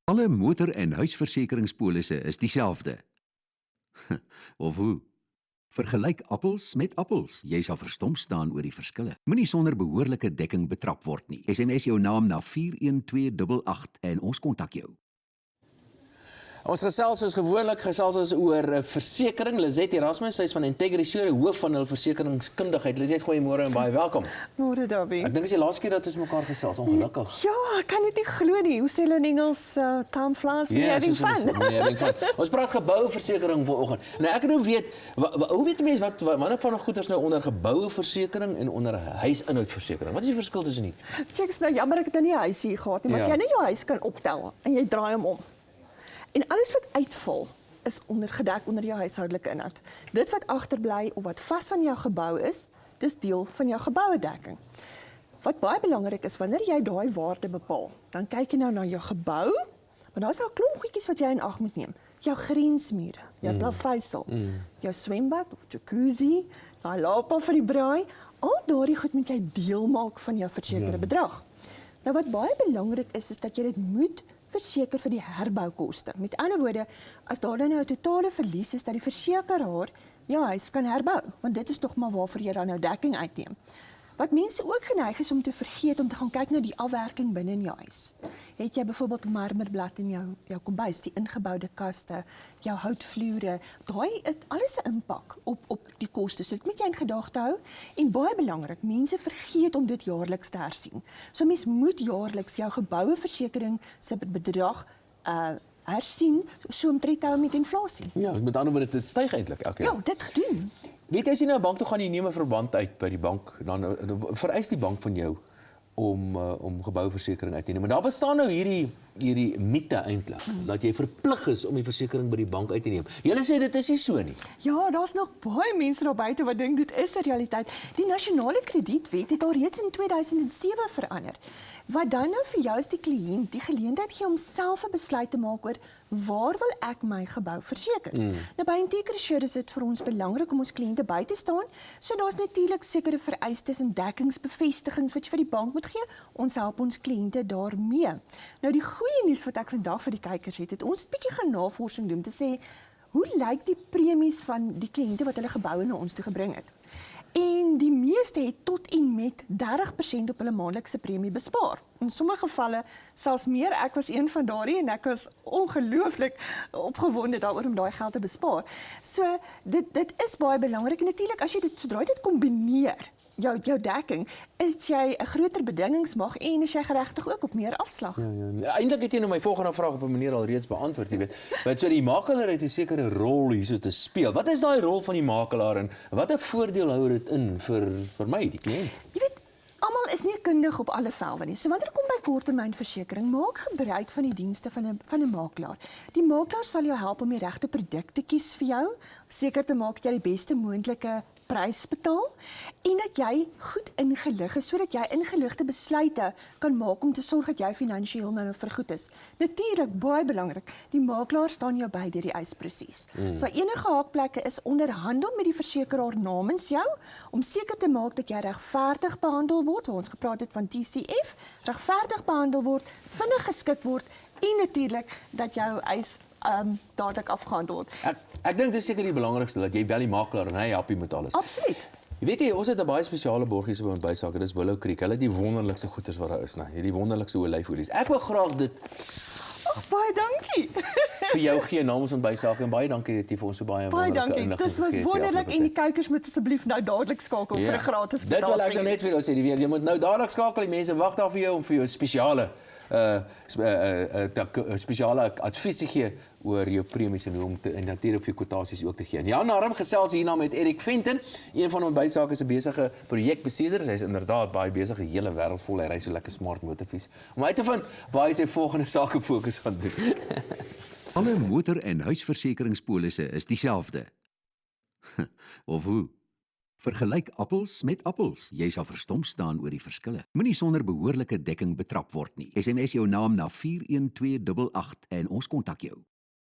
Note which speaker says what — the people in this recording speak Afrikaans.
Speaker 1: Alle motor- en huisversekeringspolisse is dieselfde. Of hoe? Vergelyk appels met appels. Jy sal verstom staan oor die verskille. Moenie sonder behoorlike dekking betrap word nie. SMS jou naam na 41288 en ons kontak jou.
Speaker 2: Ons gesels soos gewoonlik oor versekering. Lizet Erasmus, sy is van Integrity, hoof van hulle versekeringskundigheid. Lizet, goeiemôre en baie welkom.
Speaker 3: Môre, Davie.
Speaker 2: Ek dink dis die laaste keer dat ons mekaar gesels, ongelukkig.
Speaker 3: Ja, ek kan dit nie glo nie. Hoe sê hulle in Engels, time flies, we're having fun.
Speaker 2: Ons praat gebouversekering vanoggend. Nou ek wil weet, hoe weet mense wanneer van goeders nou onder gebouversekering en onder huisinhoudversekering? Wat is die verskil tussen die?
Speaker 3: Chicks, nou jammer ek het nou nie 'n huis hier gehad nie, maar as jy nou jou huis kan optel en jy draai hom om. En alles wat uitval is gedek onder jou huishoudelike inhoud. Dit wat agterbly of wat vas aan jou gebou is, dis deel van jou gebouedekking. Wat baie belangrik is, wanneer jy daai waarde bepaal, dan kyk jy nou na jou gebou, maar daar's al 'n klomp goedjies wat jy in ag moet neem. Jou grensmure, jou plaveisel, jou swembad of jacuzzi, daai lapa vir die braai, al daardie goed moet jy deel maak van jou versekerde bedrag. Nou wat baie belangrik is dat jy dit moet verseker vir die herboukoste. Met ander woorde, as daar dan nou 'n totale verlies is, dat die versekeraar jou huis kan herbou, want dit is tog maar waarvoor jy dan nou dekking uitneem. Wat mense ook geneig is om te vergeet om te gaan kyk na die afwerking binne in jou huis. Het jy byvoorbeeld marmerblad in jou kombuis, die ingeboude kaste, jou houtvloere, daai het alles 'n impak op die koste. So dit moet jy in gedagte hou en baie belangrik, mense vergeet om dit jaarliks te hersien. So mens moet jaarliks jou geboueversekering se bedrag hersien, so omtrent hou met inflasie.
Speaker 2: Ja, met ander woorde dit styg eintlik elke jaar.
Speaker 3: Ja, dit gedoen.
Speaker 2: Weet jy as jy na 'n bank toe gaan, jy neem 'n verband uit by die bank, dan vereis die bank van jou om gebouversekering uit te neem. Maar daar bestaan nou hierdie mite eintlik, dat jy verplig is om die versekering by die bank uit te neem. Julle sê dit is nie so nie.
Speaker 3: Ja, daar's nog baie mense daar buite wat dink dit is 'n realiteit. Die nasionale kredietwet het al reeds in 2007 verander. Wat dan nou vir jou as die kliënt die geleentheid gee om self 'n besluit te maak oor waar wil ek my gebou verseker. Nou by Integrity is dit vir ons belangrik om ons kliënte by te staan. So daar's natuurlik sekere vereistes en dekkingsbevestigings wat jy vir die bank moet gee. Ons help ons kliënte daarmee. Nou die goeie nuus wat ek vandag vir die kykers het ons 'n bietjie gaan navorsing doen om te sê hoe lyk die premies van die kliënte wat hulle geboue na ons toe gebring het. En die meeste het tot en met 30% op hulle maandelikse premie bespaar. In sommige gevalle selfs meer. Ek was een van daardie en ek was ongelooflik opgewonde daaroor om daai geld te bespaar. So dit is baie belangrik en natuurlik as jy sodra jy dit kombineer, jou dekking, is jy 'n groter bedingingsmag en is jy geregtig ook op meer afslag.
Speaker 2: Ja. Eintlik het jy nou my volgende vraag op 'n manier al reeds beantwoord, jy weet. Want so die makelaar het 'n sekere rol hierso te speel. Wat is daai rol van die makelaar en watter voordeel hou dit in vir my, die kliënt?
Speaker 3: Jy weet, almal is nie kundig op alle velde nie. So wanneer kom by korttermynversekering, maak gebruik van die dienste van 'n makelaar. Die makelaar sal jou help om die regte produk te kies vir jou, seker te maak dat jy die beste moontlike prys betaal en dat jy goed ingelig is sodat jy ingeligte besluite kan maak om te sorg dat jy finansiëel nou vergoed is. Natuurlik baie belangrik, die makelaar staan jou by deur die eisproses. So enige haakplekke is onderhandel met die versekeraar namens jou om seker te maak dat jy regverdig behandel word. Ons gepraat het van TCF, regverdig behandel word, vinnig geskik word en natuurlik dat jou eis dadelik afgehandel word.
Speaker 2: Ek dink dit is seker die belangrikste dat jy bel die makelaar en hy help jy met alles.
Speaker 3: Absoluut.
Speaker 2: Jy weet jy, ons het 'n baie spesiale borgies by ons bysaak, dis Willow Creek. Hulle het die wonderlikste goeders wat daar is, nou, hierdie wonderlikste olyfolies. Ek wil graag dit
Speaker 3: Baie dankie.
Speaker 2: vir jou gee namens ons bysaak en baie dankie dat jy vir ons so baie
Speaker 3: Baie
Speaker 2: wonderlike
Speaker 3: dankie.
Speaker 2: inligting
Speaker 3: Dit was
Speaker 2: gegee het die
Speaker 3: wonderlik
Speaker 2: afgelope
Speaker 3: en die kykers moet asseblief nou dadelik skakel vir 'n gratis
Speaker 2: Dit wil ek nou net vir jou sê, jy moet nou dadelik skakel, die mense wag daar vir jou om vir jou spesiale advies te gee oor jou premies en hoe om en natuurlik vir kwotasies ook te gee. En Jan Arm gesels hierna met Erik Venten, een van ons bysaak is 'n besige projekbestuurder. Hy is inderdaad baie besig, die hele wêreld vol, hy ry so lekker smart motorfiets. Om uit te vind waar hy sy volgende sake fokus gaan doen.
Speaker 1: Alle motor- en huisversekeringspolisse is dieselfde. Of hoe? Vergelyk appels met appels. Jy sal verstom staan oor die verskille. Moenie sonder behoorlike dekking betrap word nie. SMS jou naam na 41288 en ons kontak jou.